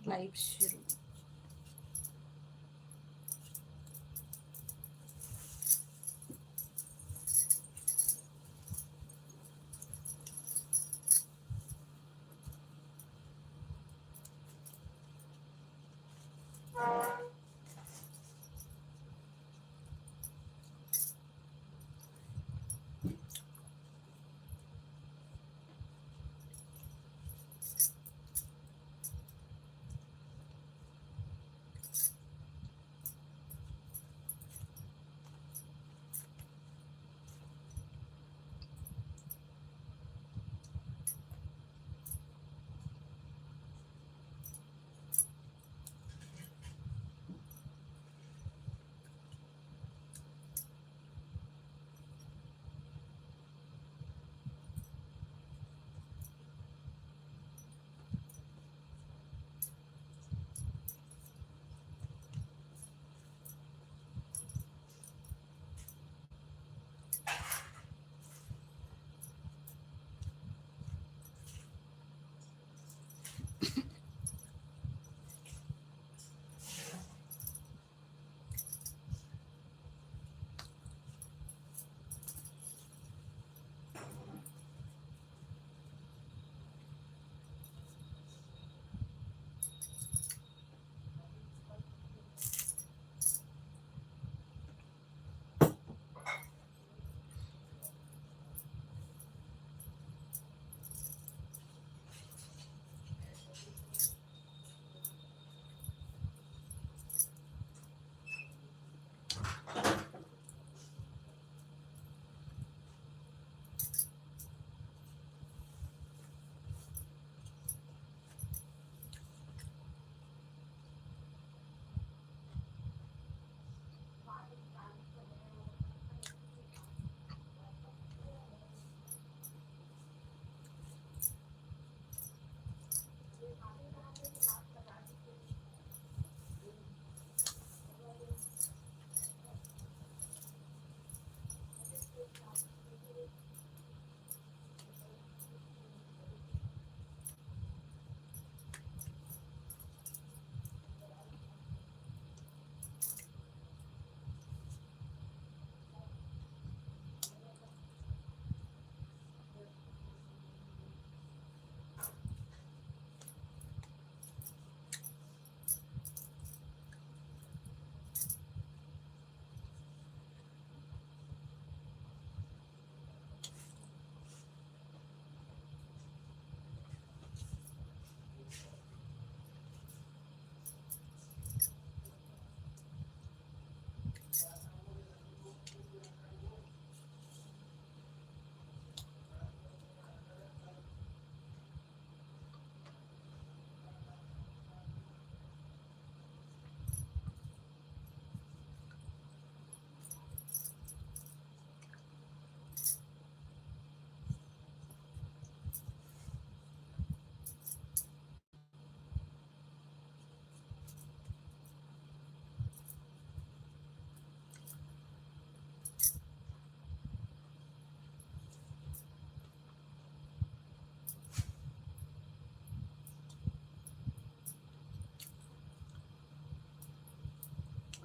Live शुरू।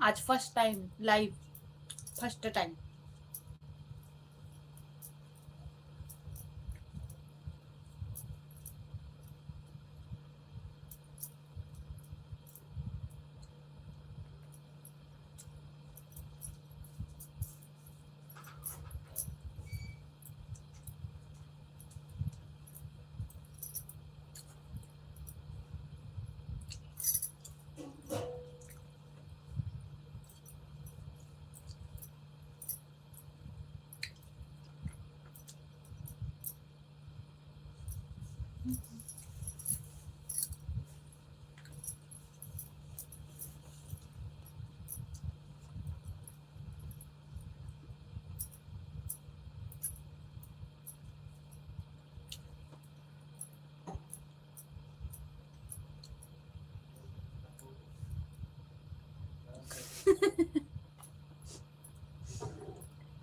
आज first time live, first time.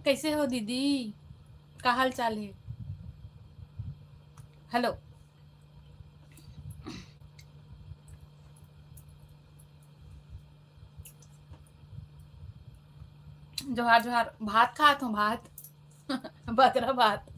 कैसे हो दीदी, का हाल चाल है? हेलो। जोहार जोहार। भात खात हूँ, भात। बकरा भात।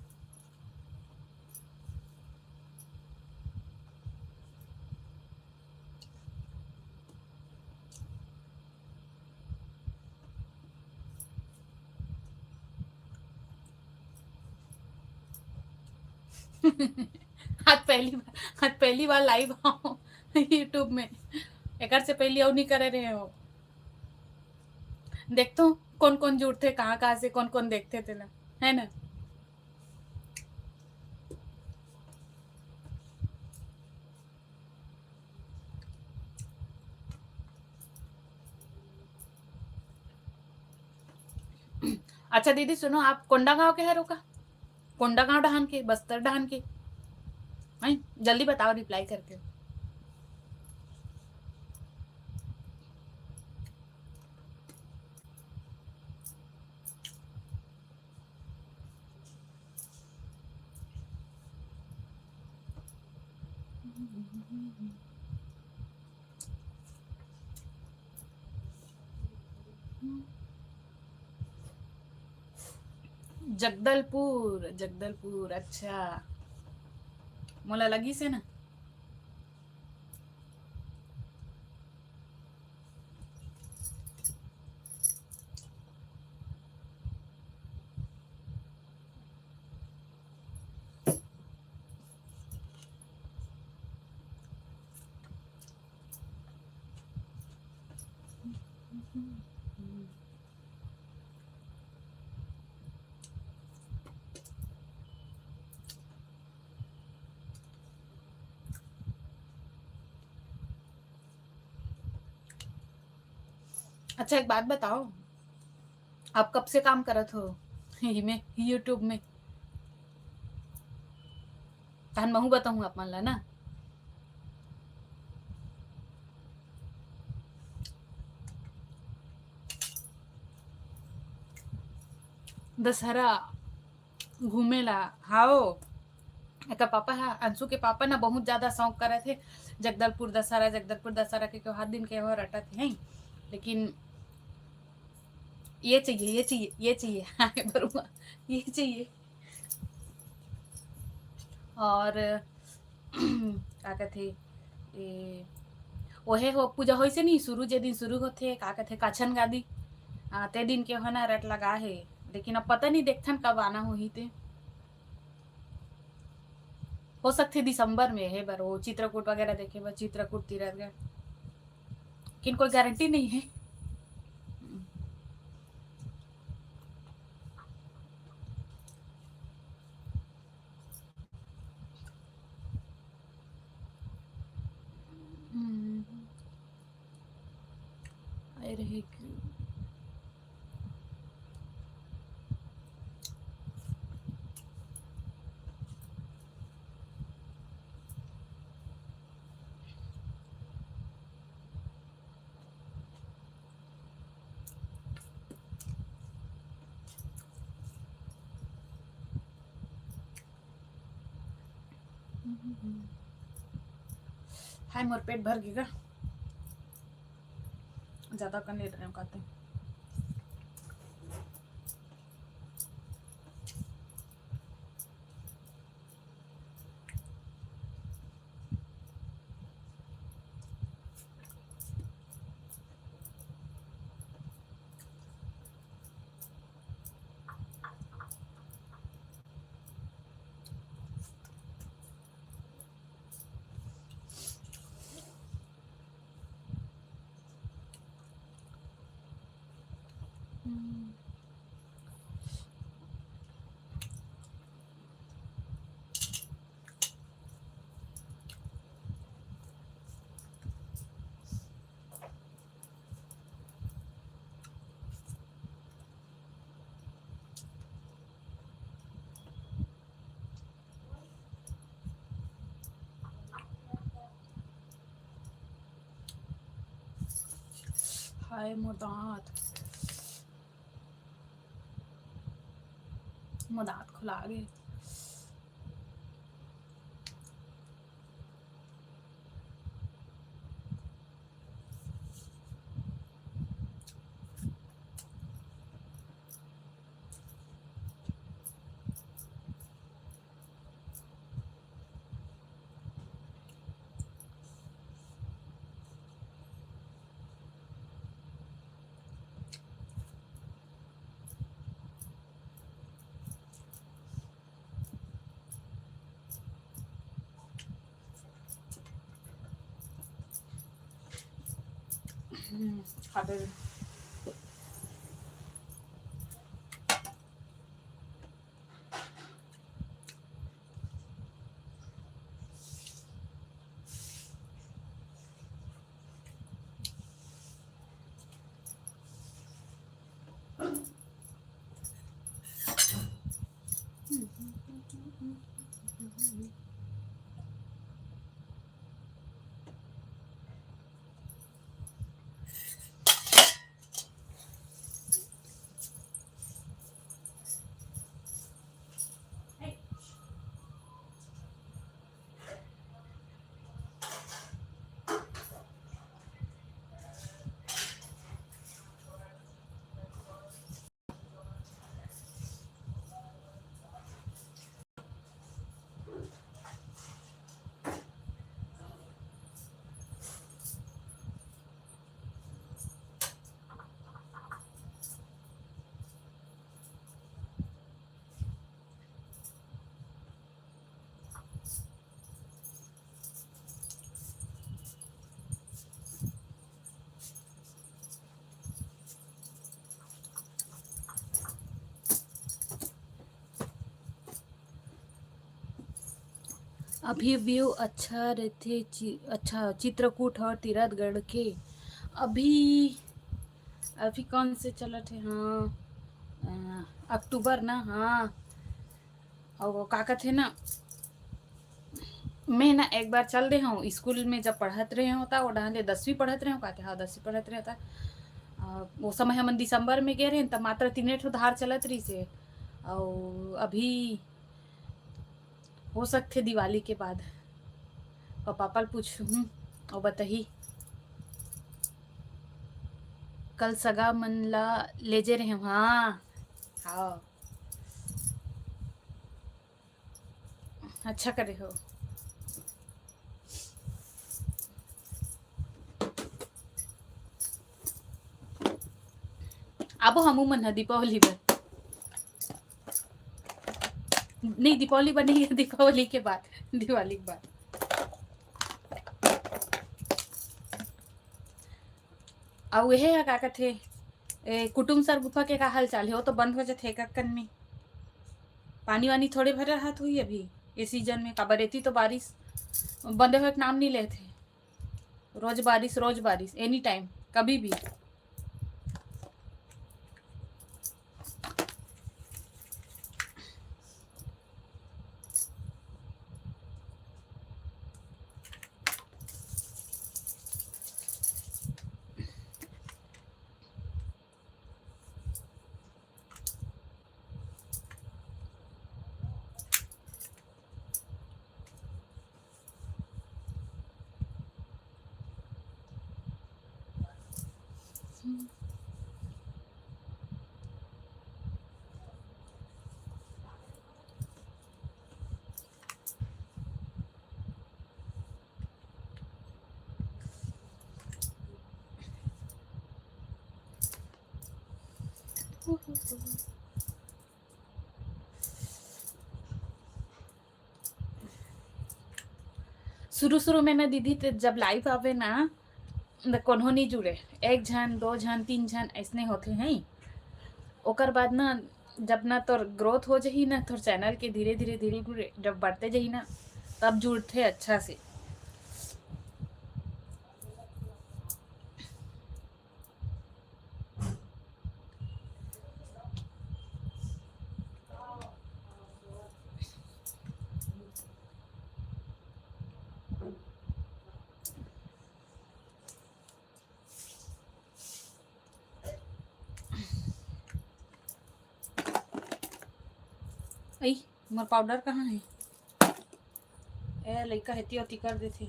आज पहली बार लाइव आऊँ यूट्यूब में। एक से पहले और नहीं करे रहे हो। देखते हो कौन कौन जुड़ते, कहाँ कहाँ से कौन कौन देखते थे ना, है ना। अच्छा दीदी सुनो, आप कोंडा गांव के है रोका? कोंडा गांव डहान के, बस्तर डहान के? नहीं, जल्दी बताओ रिप्लाई करके। जगदलपुर, जगदलपुर, अच्छा। मोला लगी से ना। अच्छा एक बात बताओ, आप कब से काम करत हो ही में, यूट्यूब में? तहन महू बताऊँ आप मन ला ना। दशहरा घूमेला। हाओ, एकर पापा है, अंशु के पापा ना बहुत ज्यादा शौक करे थे जगदलपुर दशहरा, जगदलपुर दशहरा के हर दिन के और रटा थे, हैं। लेकिन ये चाहिए, ये चाहिए, ये चाहिए। आगे बढ़ूंगा, ये चाहिए। और का कहथे, ए, ओहे हो पूजा होइसे नहीं, शुरू जे दिन शुरू होथे का कहथे काछन गादी, ते दिन के होना रट लगा है। लेकिन अब पता नहीं देखथन कब आना होही ते। हो सकते दिसंबर में है बर, वो चित्रकूट वगैरह देखे बर, चित्रकूट तीरथ, लेकिन कोई गारंटी नहीं है। आए रहे क्यों? हाय मोर पेट भर गया, ज्यादा कर ले रहे हो कहते हैं। हाय मोर दांत, मोर दांत खुला गए। खाते अभी व्यू अच्छा रहते अच्छा चित्रकूट और तीरथगढ़ के अभी अभी कौन से चला थे हाँ अक्टूबर ना हाँ और वो का कहते ना मैं ना एक बार चल रहे हूँ स्कूल में जब पढ़त रहे होता वो डाले 10वीं पढ़त रहे हो का हाँ 10वीं पढ़त रहे होता वो समय हम दिसंबर में गए रहे तब मात्र 3 ठो धार चलत रही से और अभी हो सकते दिवाली के बाद और पापा पूछूँ और बताही कल सगा मन ला ले जे रहे हाँ हाँ अच्छा करे हो अब हमू मन है दीपावली पर नहीं दीपावली पर नहीं दीपावली के बाद दिवाली के बाद और यह है का कहते कुटुम सर गुफा के का हाल चाल है वो तो बंद हो जाते कक्कन में पानी वानी थोड़े भर रहा हुई अभी ये सीजन में काबरेती तो बारिश बंदे हुए नाम नहीं लेते रोज बारिश एनी टाइम कभी भी शुरू में ना दीदी जब लाइव आवे ना कोन्हो नहीं जुड़े एक झन 2 झन 3 झन ऐसने होते हैं ओकर बाद ना जब ना तोर ग्रोथ हो जाही ना तोर चैनल के धीरे धीरे जब बढ़ते जाही ना तब जुड़ते अच्छा से आई मोर पाउडर कहाँ है ए लड़का हेती होती कर देती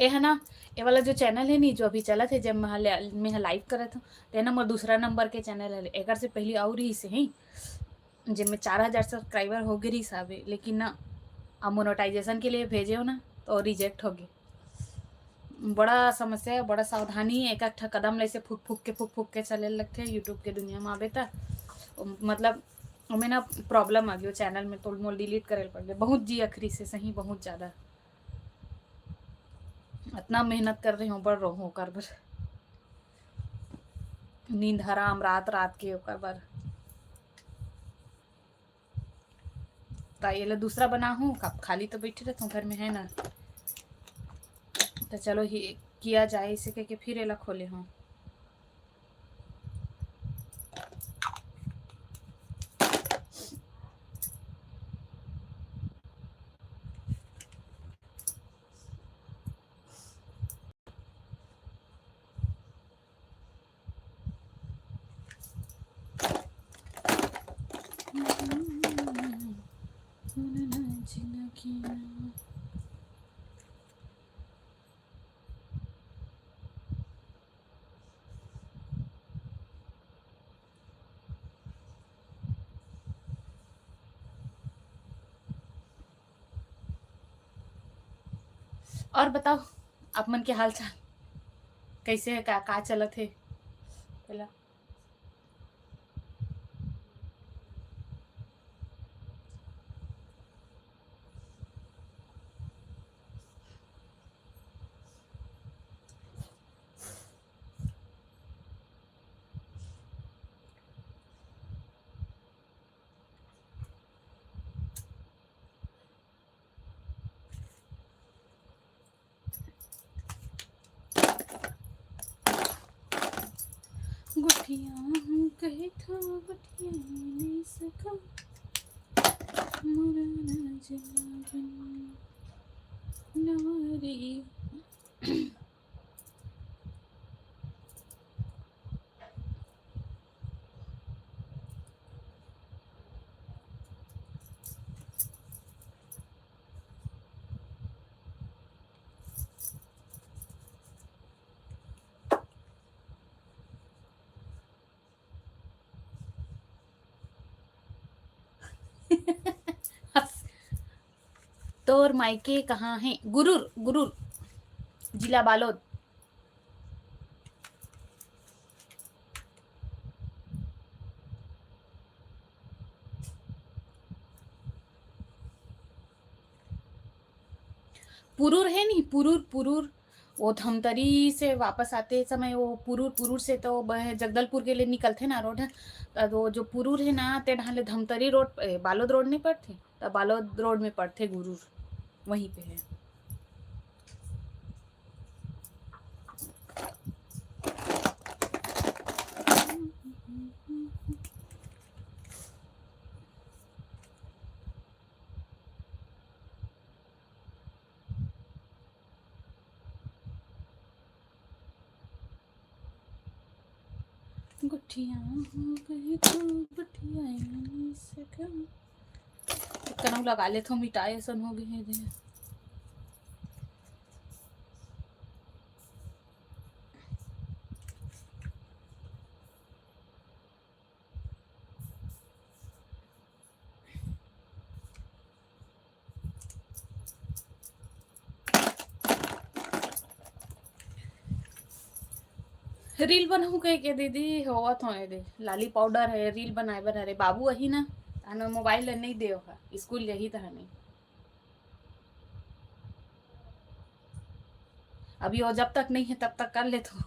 ये है ना, ये वाला जो चैनल है नी जो अभी चला थे जब मैं लाइव करे था, ते ना मोर दूसरा नंबर के चैनल है, एकर से पहले और ही से ही जिनमें 4000 सब्सक्राइबर हो गए हिसाबे, लेकिन ना अब मोनेटाइजेशन के लिए भेजे हो ना तो रिजेक्ट हो गए। बड़ा समस्या है, बड़ा सावधानी है, एक एक कदम ले से फूक फूक के चले लगते यूट्यूब के दुनिया में आबे त मतलब हमें ना प्रॉब्लम आ गई चैनल में, तोड़ मोल डिलीट करे पड़ गए। बहुत जी अखरी से सही, बहुत ज़्यादा इतना मेहनत कर रही हूँ, बढ़ रहा हूँ कर बर, नींद हराम रात रात के ओकर बर। ये दूसरा बना हूँ, कब खाली तो बैठे रहता हूँ घर में, है ना, तो चलो ही किया जाए इसे कह के फिर एला खोले हूँ। और बताओ आप मन के हाल चाल कैसे है, का चलत है पहला। गुठिया कहे था गुठिया नहीं सका मुरना जलावन नारी। तोर मायके कहाँ है? गुरूर, गुरूर जिला बालोद। पुरूर है नहीं, पुरूर पुरूर वो धमतरी से वापस आते समय वो पुरूर, पुरूर से तो जगदलपुर के लिए निकलते ना रोड है, तो जो पुरूर है ना ते ढाले धमतरी रोड बालोद रोड नहीं पड़ते, तो बालोद रोड में पड़ते गुरूर, वहीं पे है। गुठिया हो गई तो गुठिया नहीं सका, कनम लगा ले तो मिटाए सन हो गए हैं। रील बनाऊ कह के दीदी होवा तो है दे, लाली पाउडर है रील बनाए बर, अरे बाबू वही ना आना मोबाइल नहीं दे स्कूल यही था नहीं, अभी वो जब तक नहीं है तब तक कर ले तो।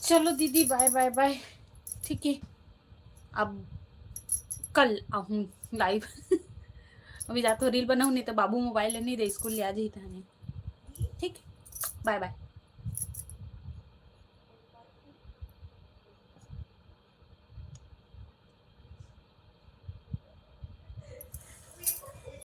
चलो दीदी बाय बाय बाय, ठीक है, अब कल आऊँ लाइव अभी जाते रील बनाऊँ, नहीं तो बाबू मोबाइल नहीं दे स्कूल ले आ जाता है। ठीक, बाय बाय।